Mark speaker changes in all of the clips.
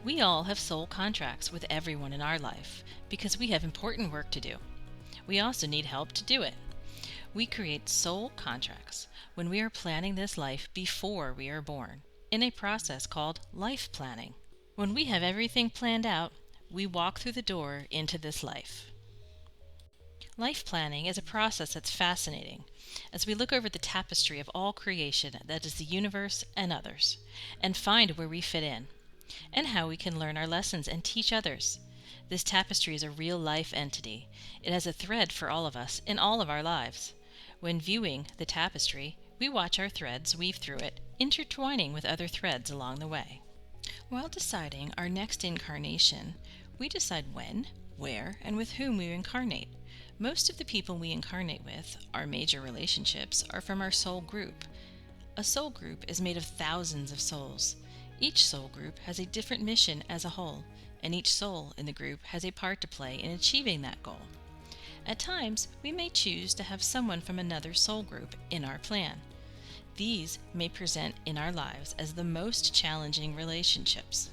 Speaker 1: We all have soul contracts with everyone in our life because we have important work to do. We also need help to do it. We create soul contracts when we are planning this life before we are born, in a process called life planning. When we have everything planned out, we walk through the door into this life. Life planning is a process that's fascinating as we look over the tapestry of all creation that is the universe and others, and find where we fit in, and how we can learn our lessons and teach others. This tapestry is a real-life entity. It has a thread for all of us in all of our lives. When viewing the tapestry, we watch our threads weave through it, intertwining with other threads along the way. While deciding our next incarnation, we decide when, where, and with whom we incarnate. Most of the people we incarnate with, our major relationships, are from our soul group. A soul group is made of thousands of souls. Each soul group has a different mission as a whole, and each soul in the group has a part to play in achieving that goal. At times, we may choose to have someone from another soul group in our plan. These may present in our lives as the most challenging relationships.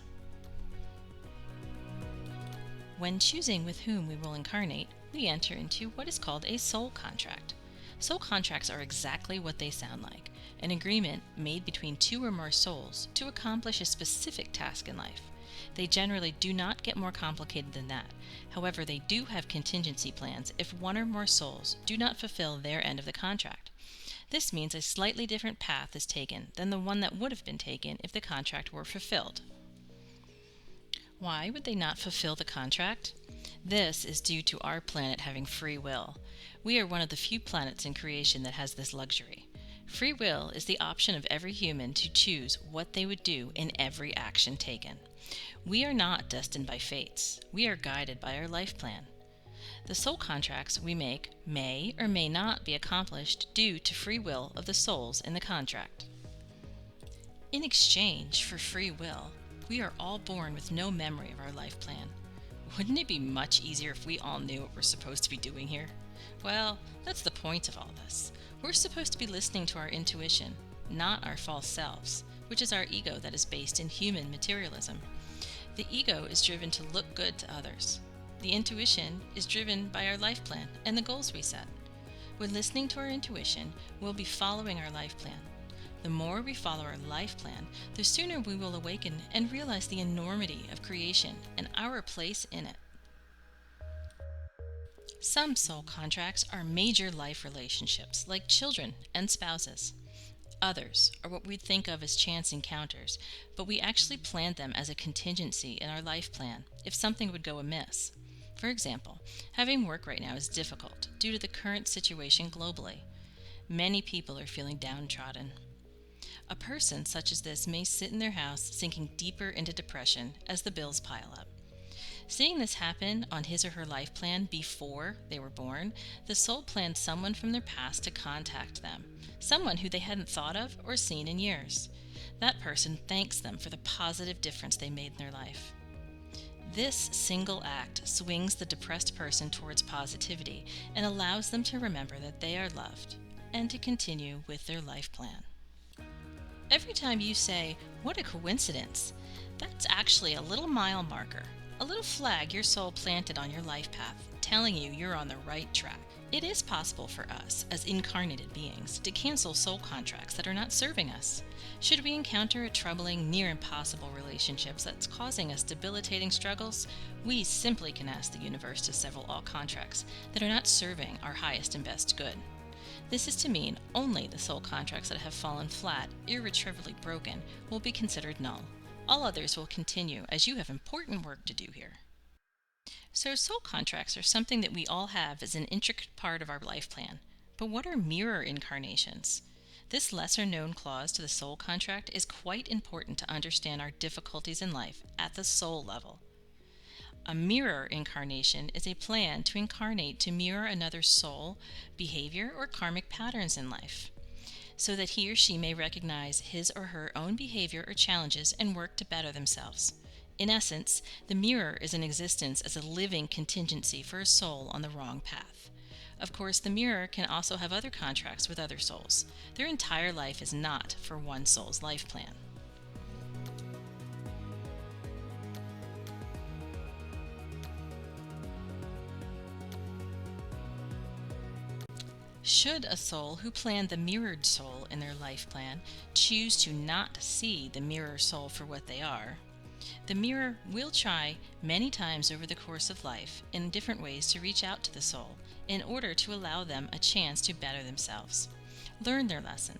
Speaker 1: When choosing with whom we will incarnate, we enter into what is called a soul contract. Soul contracts are exactly what they sound like, an agreement made between two or more souls to accomplish a specific task in life. They generally do not get more complicated than that. However, they do have contingency plans if one or more souls do not fulfill their end of the contract. This means a slightly different path is taken than the one that would have been taken if the contract were fulfilled. Why would they not fulfill the contract? This is due to our planet having free will. We are one of the few planets in creation that has this luxury. Free will is the option of every human to choose what they would do in every action taken. We are not destined by fates. We are guided by our life plan. The soul contracts we make may or may not be accomplished due to free will of the souls in the contract. In exchange for free will, we are all born with no memory of our life plan. Wouldn't it be much easier if we all knew what we're supposed to be doing here? Well, that's the point of all this. We're supposed to be listening to our intuition, not our false selves, which is our ego that is based in human materialism. The ego is driven to look good to others. The intuition is driven by our life plan and the goals we set. When listening to our intuition, we'll be following our life plan. The more we follow our life plan, the sooner we will awaken and realize the enormity of creation and our place in it. Some soul contracts are major life relationships, like children and spouses. Others are what we'd think of as chance encounters, but we actually planned them as a contingency in our life plan if something would go amiss. For example, having work right now is difficult due to the current situation globally. Many people are feeling downtrodden. A person such as this may sit in their house sinking deeper into depression as the bills pile up. Seeing this happen on his or her life plan before they were born, the soul planned someone from their past to contact them, someone who they hadn't thought of or seen in years. That person thanks them for the positive difference they made in their life. This single act swings the depressed person towards positivity and allows them to remember that they are loved and to continue with their life plan. Every time you say, "What a coincidence," that's actually a little mile marker, a little flag your soul planted on your life path, telling you you're on the right track. It is possible for us, as incarnated beings, to cancel soul contracts that are not serving us. Should we encounter a troubling, near impossible relationship that's causing us debilitating struggles, we simply can ask the universe to sever all contracts that are not serving our highest and best good. This is to mean only the soul contracts that have fallen flat, irretrievably broken, will be considered null. All others will continue, as you have important work to do here. So soul contracts are something that we all have as an intricate part of our life plan. But what are mirror incarnations? This lesser-known clause to the soul contract is quite important to understand our difficulties in life at the soul level. A mirror incarnation is a plan to incarnate to mirror another soul, behavior, or karmic patterns in life, so that he or she may recognize his or her own behavior or challenges and work to better themselves. In essence, the mirror is in existence as a living contingency for a soul on the wrong path. Of course, the mirror can also have other contracts with other souls. Their entire life is not for one soul's life plan. Should a soul who planned the mirrored soul in their life plan choose to not see the mirror soul for what they are, the mirror will try many times over the course of life in different ways to reach out to the soul in order to allow them a chance to better themselves, learn their lesson.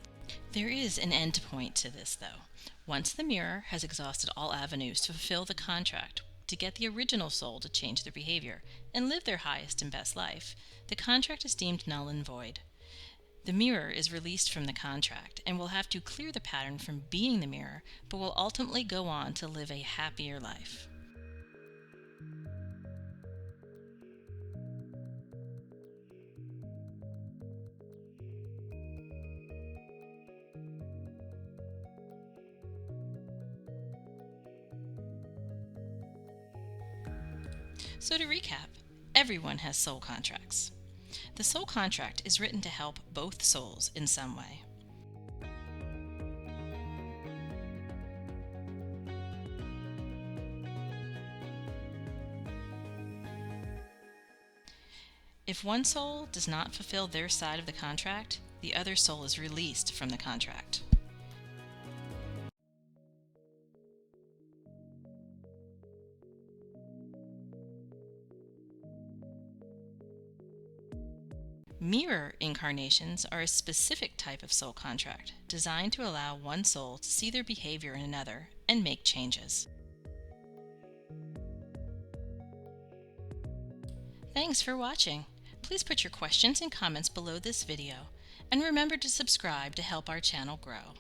Speaker 1: There is an end point to this, though. Once the mirror has exhausted all avenues to fulfill the contract to get the original soul to change their behavior and live their highest and best life, the contract is deemed null and void. The mirror is released from the contract and will have to clear the pattern from being the mirror, but will ultimately go on to live a happier life. So to recap, everyone has soul contracts. The soul contract is written to help both souls in some way. If one soul does not fulfill their side of the contract, the other soul is released from the contract. Mirror incarnations are a specific type of soul contract designed to allow one soul to see their behavior in another and make changes. Thanks for watching. Please put your questions and comments below this video, and remember to subscribe to help our channel grow.